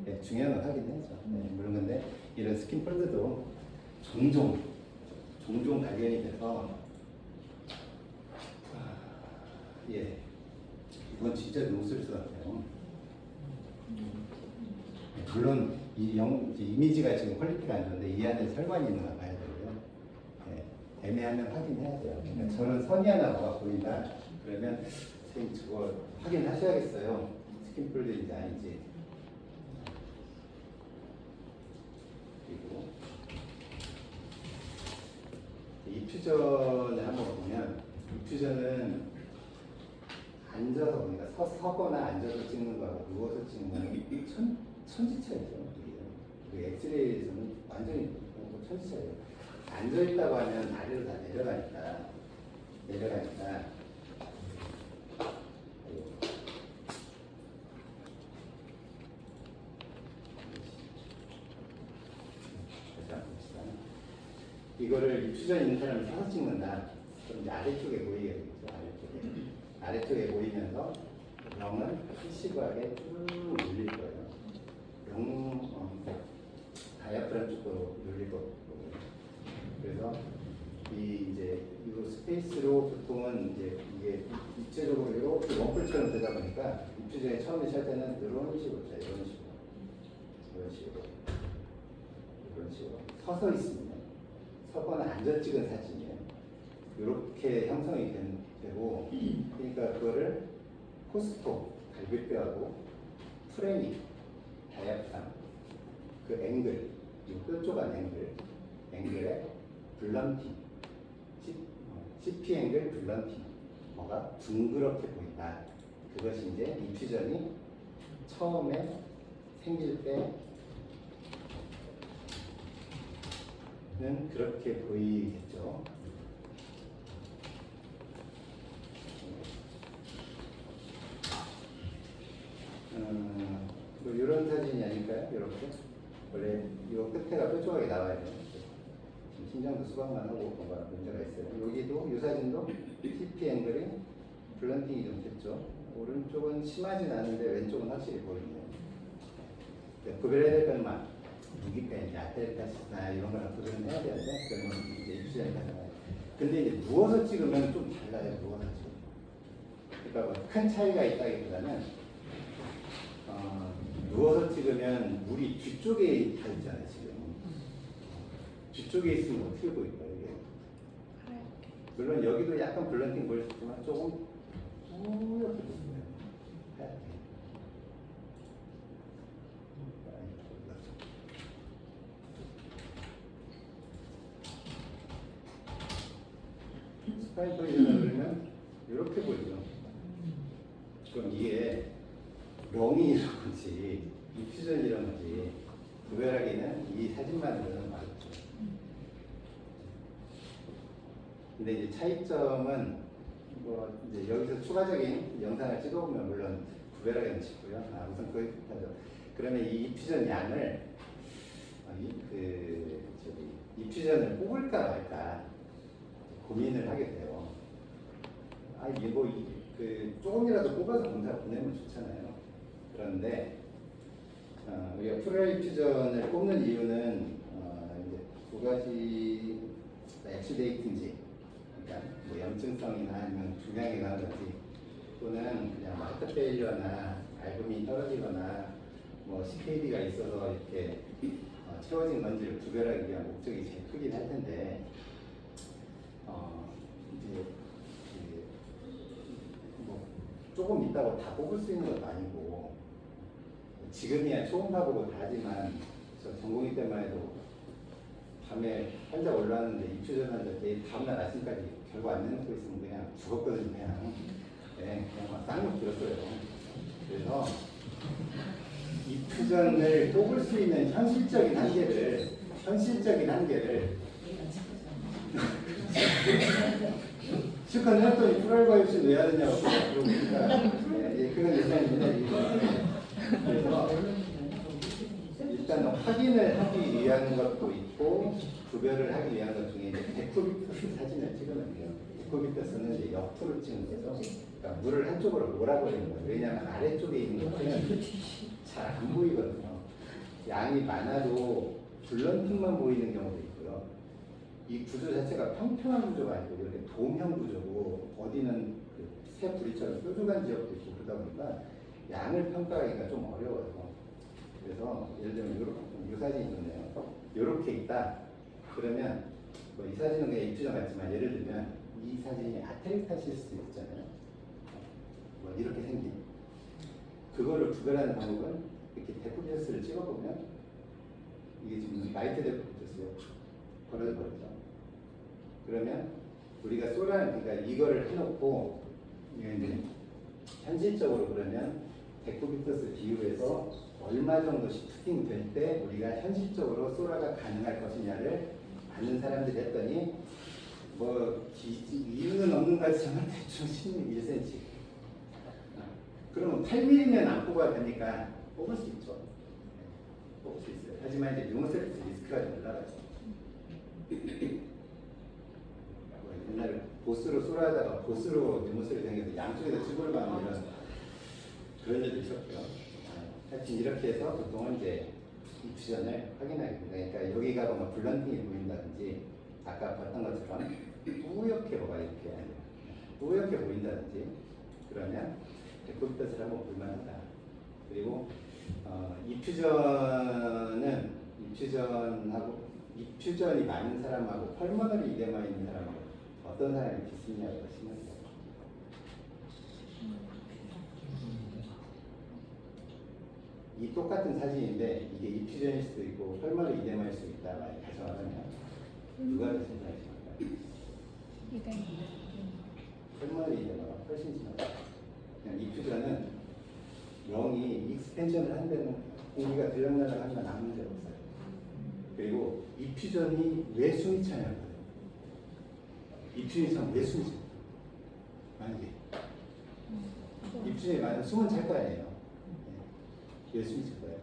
네, 중요한 건 확인해야죠. 네, 물론 근데 이런 스킨 폴드도 종종 발견이 돼서 예. 이건 진짜 노스리스 같아요. 네, 물론 이미지가 지금 퀄리티가 안 좋은데 이 안에 혈관이 있는가 봐야 되고요. 네, 애매하면 확인해야 돼요. 그러니까 저는 선이 하나 뭐가 보인다. 그러면 선생님 저거 확인하셔야겠어요. 스킨폴드인지 아닌지. 그리고 이퓨전을 한번 보면 이퓨전은 앉아서 보니까 서거나 앉아서 찍는 거하고 누워서 찍는 거는 천지차이죠. 그 엑스레이에서는 완전히 천지차이예요. 앉아있다고 하면 아래로 다 내려가니까 이거를 입수전 있는 사람이 서서 찍는다. 그럼 이제 아래쪽에 보이게 되겠죠. 아래쪽에 보이면서 영은 피시브하게 쭉 눌릴 거예요. 다이아프람 쪽으로 눌릴 거고. 그래서 이제 이 스페이스로 보통은 이제 이게 입체적으로 이렇게 원뿔처럼 되다 보니까 입주전에 처음에 찰 때는 이런 식으로 서서 있으면 서거나 앉아 찍은 사진이에요. 이렇게 형성이 되고, 그러니까 그거를 코스토, 갈비뼈하고 프레미, 다이아프람, 그 앵글, 이 뾰족한 앵글에 블런팅, CP 앵글 블런팅, 뭐가 둥그렇게 보인다. 그것이 이제 이퓨전이 처음에 생길 때는 그렇게 보이겠죠. 보이실까요? 이렇게 원래 이 끝에가 뾰족하게 나와야 돼요. 지금 신장도 수박만 하고 뭔가 문제가 있어요. 여기도 이 사진도 TP 앵글이 블런팅이 좀 됐죠. 오른쪽은 심하진 않은데 왼쪽은 확실히 보이네요. 구별해야 될 것만 무기가 이제 아테레타시스나 이런 거랑 구별은 해야 되는데 그런 건 이제 입시장에 가잖아요. 근데 이제 누워서 찍으면 좀 달라요. 누워서 찍으면. 그러니까 뭐 큰 차이가 있다기보다는 누워서 찍으면 물이 뒤쪽에 다 있잖아요. 지금 뒤쪽에 있으면 어떻게 보일까요? 이게? 물론 여기도 약간 블런팅 보일 수 있지만 조금 뿌옇게 보여요. 하얗게. 스파인 포지션을 그러면 이렇게 보이죠. 그럼 이게 롱이 이런 건지 입퓨전 이런 건지 구별하기는 이 사진만으로는 어렵죠. 근데 이제 차이점은 뭐 이제 여기서 추가적인 영상을 찍어보면 물론 구별하기는 쉽고요. 우선 거기부터 그러면 이 입퓨전 양을 입퓨전을 뽑을까 말까 고민을 하게 돼요. 이게 뭐 조금이라도 뽑아서 검사 보내면 좋잖아요. 그런데 우리가 플루랄 퓨전을 뽑는 이유는 이제 두 가지 엑스데이트인지, 그러니까 뭐 염증성이나 아니면 중량이 나든지 또는 그냥 마트 페일리어나 알부민이 떨어지거나 뭐 CKD가 있어서 이렇게 채워진 건지를 구별하기 위한 목적이 제일 크긴 할 텐데 이제 뭐 조금 있다고 다 뽑을 수 있는 것도 아니고 지금이야 초음파 보고 다 하지만 저 전공의 때만 해도 밤에 환자 올라왔는데 입추전 환자 내일 다음날 아침까지 결과 안 내놓고 있으면 그냥 죽었거든요. 그냥 막 쌍욕 들었어요. 그래서 입추전을 뽑을 수 있는 현실적인 한계를 실컷 해놨더니 플랄바이옵시 왜 하느냐고 그러니까 그건 일단 그래서 일단 확인을 하기 위한 것도 있고 구별을 하기 위한 것 중에 이제 데쿠비터스 사진을 찍으면 돼요. 데쿠비터스는 이제 옆으로 찍는 거죠. 그러니까 물을 한쪽으로 몰아버리는 거예요. 왜냐하면 아래쪽에 있는 것은 잘 안 보이거든요. 양이 많아도 블런팅만 보이는 경우도 있고요. 이 구조 자체가 평평한 구조가 아니고 이렇게 도움형 구조고 어디는 새 부리처럼 뾰족한 지역도 있고 그러다 보니까 양을 평가하기가 좀 어려워요. 그래서 예를 들면 이 사진이 있네요. 이렇게 있다. 그러면 뭐 이 사진은 그냥 입주자 같지만 예를 들면 이 사진이 아테리타시스 있잖아요. 뭐 이렇게 생긴 그거를 구별하는 방법은 이렇게 데프비어스를 찍어보면 이게 지금 라이트 데프비어스요. 벌어져 버리죠. 그러면 우리가 그러니까 이거를 해놓고 이제 현실적으로 그러면 데쿠비터스 비율에서 얼마 정도 시프팅 될 때 우리가 현실적으로 소라가 가능할 것이냐를 아는 사람들이 했더니 뭐 이유는 없는 것 같지만 대충 16cm. 그러면 8mm면 안 뽑아야 되니까 뽑을 수 있죠. 뽑을 수 있어요. 하지만 이제 뉴모셀스 리스크가 좀 올라가죠. 옛날에 보스로 쏘라다가 보스로 뉴모셀이 생겨서 양쪽에서 치고를 가는 이런 그런 일도 있었고요. 하여튼 이렇게 해서 보통은 이제 입시전을 확인하게 됩니다. 그러니까 여기가 뭔가 블런팅이 보인다든지 아까 봤던 것처럼 뿌옇게 뭐가 이렇게 뿌옇게 보인다든지 그러면 데코비터스를 한번 볼만하다. 그리고 입추전이 많은 사람하고 펄머너리 이데마 있는 사람하고 어떤 사람이 비슷냐고 하시면 돼요. 이 똑같은 사진인데 이게 입추전일 수도 있고 펄머너리 이데마일 수 있다 많이 가정하면 누가 더 생각하십니까? 펄머너리 이데마가 훨씬 심하다. 그냥 입추전은 령이 익스텐션을 한 데는 공기가 들락날락 하면 아무 문제 없어요. 그리고 입추전이 왜 숨이 차냐고요. 입추전이 차면 왜 숨이 차요? 만약에 입추전이 많으면 숨은 찰 거 아니에요. 왜 숨이 찰 거예요?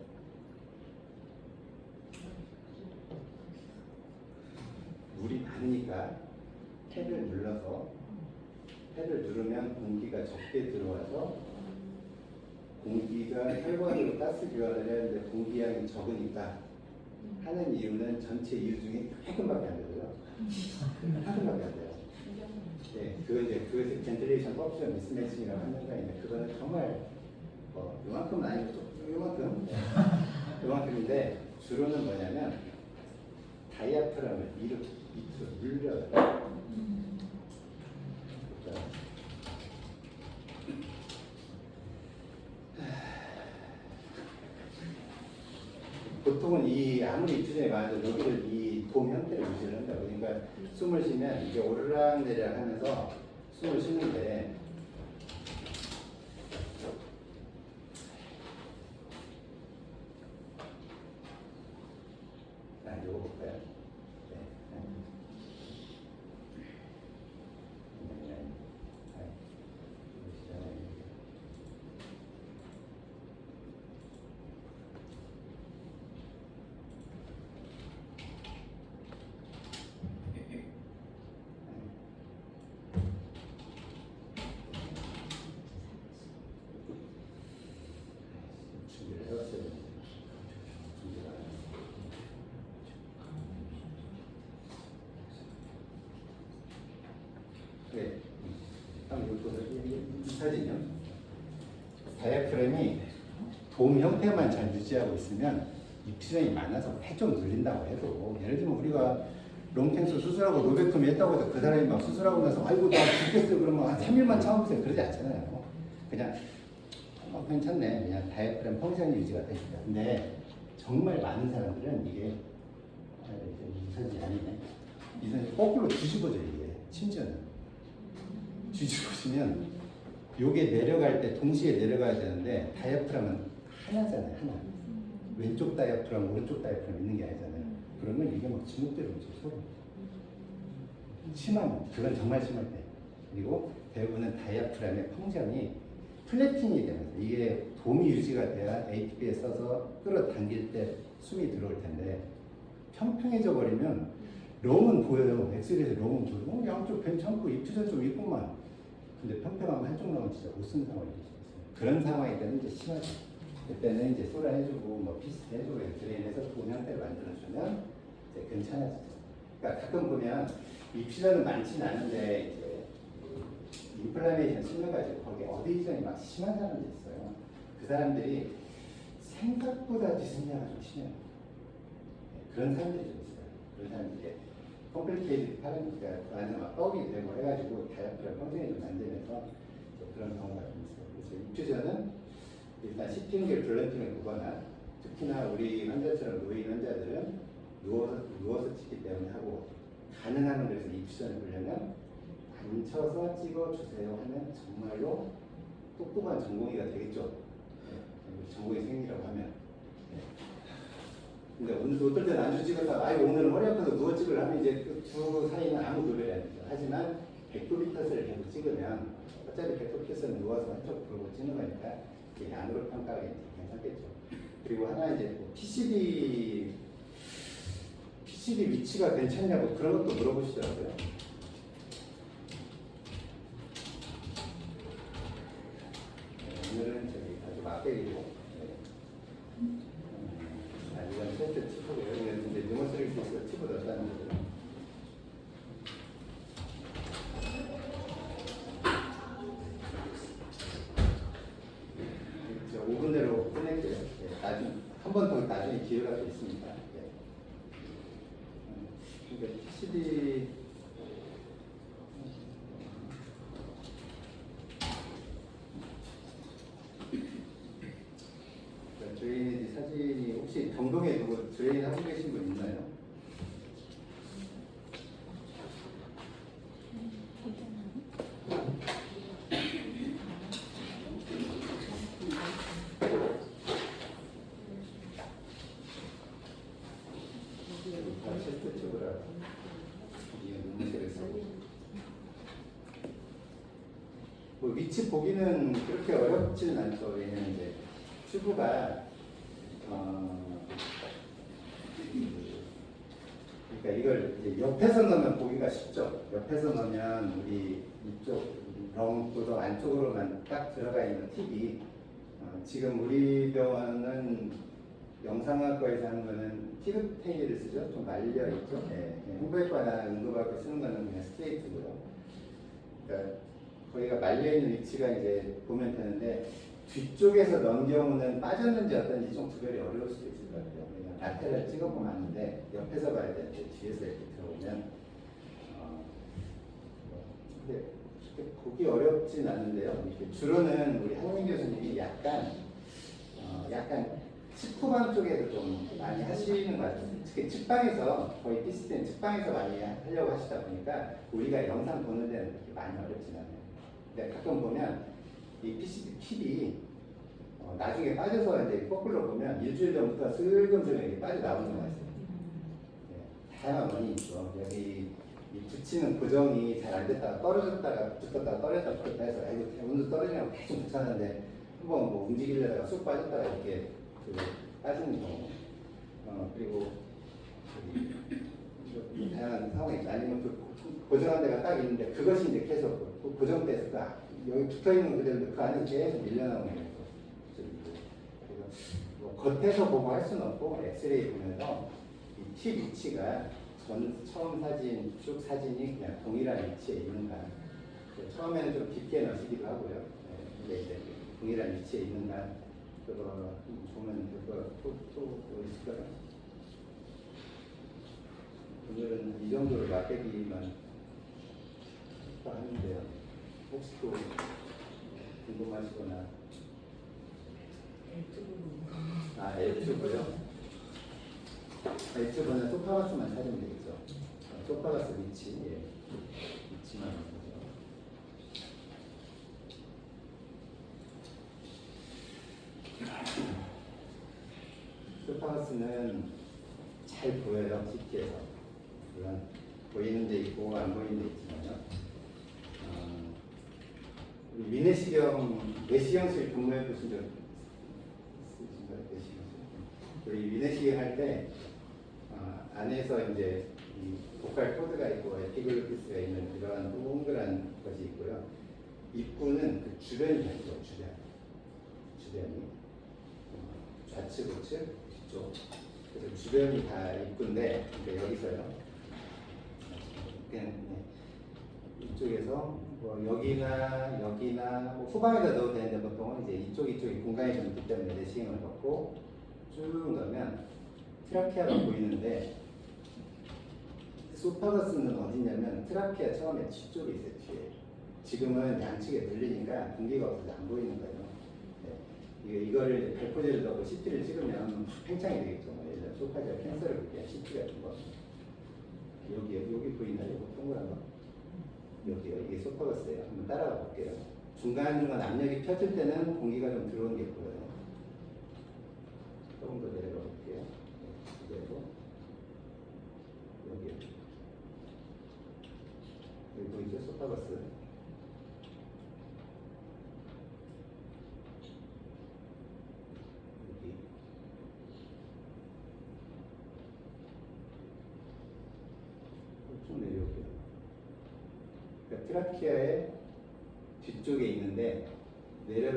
물이 많으니까 패를 눌러서 패를 누르면 공기가 적게 들어와서 공기가 혈관으로 가스 교환을 해야 하는데 공기량이 적으니까 하는 이유는 전체 이유 중에 조금밖에 안 되고요. 조금밖에 안 돼요. 네, 그거 이제 그 벤틸레이션 옵션 미스매칭이라고 하는 거가 있는데 그거는 정말 요만큼은 아니고 좀 요만큼 요만큼인데 주로는 뭐냐면 다이아프람을 밑으로 눌려요. 보통은 이 아무리 입주전이 많아도 여기를 이 돔 형태를 유지를 한다고. 그러니까 숨을 쉬면 이게 오르락내리락 하면서 숨을 쉬는데 이거 볼까요? 네. 준비를 해왔어야 되는데 준비가 안 했어요. 네, 이 사진이요. 다이아프램이 돔 형태만 잘 유지하고 있으면 입투전이 많아서 폐 좀 눌린다고 해도 예를 들면 우리가 롱텐스 수술하고 로베토미 했다고 해서 그 사람이 막 수술하고 나서 아이고 나 죽겠어 그러면 한 3일만 참으세요 그러지 않잖아요. 그냥 괜찮네 그냥 다이아프램 펑션이 유지가 되니까. 근데 정말 많은 사람들은 이게 이 사진이 아니네. 이 사진이 거꾸로 뒤집어져 이게 심지어는 뒤집어지면 요게 내려갈 때 동시에 내려가야 되는데 다이아프람은 하나잖아요. 하나. 왼쪽 다이아프람 오른쪽 다이아프람 있는 게 아니잖아요. 그러면 이게 막 지목대로 오죠 서로. 심하면 그건 정말 심할 때. 그리고 대부분은 다이아프람의 펑션이 플래팅이 되면서 이게 돔이 유지가 돼야 ATP에 써서 끌어당길 때 숨이 들어올 텐데 평평해져 버리면 롱은 보여요. 엑스레이에서 롱은 보여요. 양쪽 괜찮고 입투전 좀 있구만. 근데 평평하면 한쪽 롱은 진짜 못 쓰는 상황이 될 수 있어요. 그런 상황이 되면 이제 심하죠. 그때는 이제 소라 해주고 뭐 피스트 해주고 드레인해서 좋은 형태를 만들어주면 이제 괜찮아지죠. 그러니까 가끔 보면 입투전은 많지는 않은데 이제 인플라메이션 심해가지고 거기 어디 이전이 막 심한 사람들이 있어요. 그 사람들이 생각보다 디스니아가 좀 심해요. 그런 사람들이 좀 있어요. 그런 사람들이 컴플리케이티드 파라미터가 완전 막 떡이 되고 해가지고 다이아프람 평생이 좀 안 되면서 그런 경우가 좀 있어요. 그래서 입투전은 일단 시팅계 블런팅을 두거나 특히나 우리 환자처럼 노인 환자들은 누워서 찍기 때문에 하고 가능하면 그래서 입투전을 보려면 앉혀서 찍어주세요 하면 정말로 똑똑한 전공의가 되겠죠. 네. 전공의 생리라고 하면. 네. 근데 오늘도 어떨 때는 앉아 찍었다가 아이 오늘은 허리 아파서 누워 찍으려 하면 이제 그 두 사이는 아무 노래를 안 되죠. 하지만 백도비터스를 계속 찍으면 어차피 백도비터스는 누워서 한쪽 보고 찍는 거니까 이게 안으로 평가하기 괜찮겠죠. 그리고 하나 이제 뭐 PCB 위치가 괜찮냐고 그런 것도 물어보시더라고요. 오늘은 저기 아주 막대기고 이건 세트 팁이고요. 이건 이제 뉴머스릭스에서 팁을 넣었다는 거죠. 저 5분 내로 끝낼게요. 네, 나중에 한 번 더 나중에 기회가 또 있습니다. 네. 그러니까 PCB 드레인지 사진이 혹시 경동에 누구 드레인 하고 계신 분 있나요? 다 셰프 쪽으로 이게 문제를 쓰고 뭐 위치 보기는 그렇게 어렵지는 않죠. 왜냐면 이제 튜브가 그러니까 이걸 이거를 이제 옆에서 넣으면 보기가 쉽죠. 옆에서 넣으면 우리 이쪽 럼프도 안쪽으로만 딱 들어가 있는 팁이 지금 우리 병원은 영상학과에서 하는 거는 티그테일을 쓰죠. 좀 말려 있죠. 네. 흉부외과나 응급학과 쓰는 거는 그냥 스트레이트고요. 그러니까 거기가 말려 있는 위치가 이제 보면 되는데 뒤쪽에서 넣은 경우는 빠졌는지 어떤지 좀 구별이 어려울 수도 있을 것 같아요. 그냥 라테를 찍어보면 아는데 옆에서 봐야 되는데 뒤에서 이렇게 들어오면 근데 그렇게 보기 어렵진 않은데요. 이렇게 주로는 우리 한민 교수님이 약간 식후방 쪽에서 좀 많이 하시는 것 같아요. 특히 측방에서 거의 비슷한 측방에서 많이 하려고 하시다 보니까 우리가 영상 보는 데는 그렇게 많이 어렵진 않아요. 근데 가끔 보면 이 PCT 팁이 나중에 빠져서 이제 거꾸로 보면 일주일 전부터 슬금슬금 이렇게 빠져나오는 것 같아요. 네, 다양한 원인이 있죠. 여기 이 붙이는 고정이 잘 안 됐다가 떨어졌다가 붙었다가 떨어졌다가 붙었다 해서 아이고 오늘 떨어지냐고 계속 붙였는데 한번 뭐 움직이려다가 쑥 빠졌다가 이렇게 빠지는 경우 그리고 다양한 상황이 있죠. 아니면 고정한 데가 딱 있는데 그것이 이제 계속 고정돼서 여기 붙어있는 그대로 그 안에 계속 밀려나오는 거죠. 그래서 뭐 겉에서 보고 할 수는 없고 엑스레이 보면서 이 팁 위치가 처음 사진, 쭉 사진이 그냥 동일한 위치에 있는가. 처음에는 좀 깊게 넣으시기도 하고요. 근데 이제 동일한 위치에 있는가. 그거 보면 그거 또 있을까요? 오늘은 이 정도로 맛배기만 하는데요. 혹시 또 궁금하시거나. L2고요. L2는 소파가스만 찾으면 되겠죠. 소파가스 위치, 위치만 보죠. 소파가스는 잘 보여요, CT에서. 물론 보이는 데 있고 안 보이는 데 있지만요. 우리 내시경실 근무해 보신 적 있으신가요? 내시경실? 우리 위내시경 할 때 안에서 이제 이 보컬 코드가 있고 에피글로티스가 있는 그러한 동그란 것이 있고요. 입구는 그 주변이 있죠, 주변이 좌측, 우측, 뒤쪽. 그래서 주변이 다 입구인데 그러니까 여기서요. 그냥 이쪽에서 뭐 여기나 뭐 후방에다 넣어도 되는데 보통은 이제 이쪽이 공간이 좀 있기 때문에 내시경을 넣고 쭉 넣으면 트라케아가 보이는데 소파가스는 어디냐면 트라케아 처음에 뒤쪽에 있어요. 뒤에. 지금은 양측에 늘리니까 공기가 없어서 안 보이는 거예요. 네. 이거를 발포제를 넣고 CT를 찍으면 팽창이 되겠죠. 예를 들어 소파지가 캔서를 볼때 CT 같은 거 여기 보이나요? 이거 동그란 거 여기요. 이게 소파가스예요. 한번 따라가 볼게요. 중간중간 압력이 펴질 때는 공기가 좀 들어오는 게 보여요. 조금 더 내려가 볼게요. 그리고 여기 보이죠? 소파가스. 여기 좀 내려올게요. 그러니까 트라키아의 뒤쪽에 있는데 내려가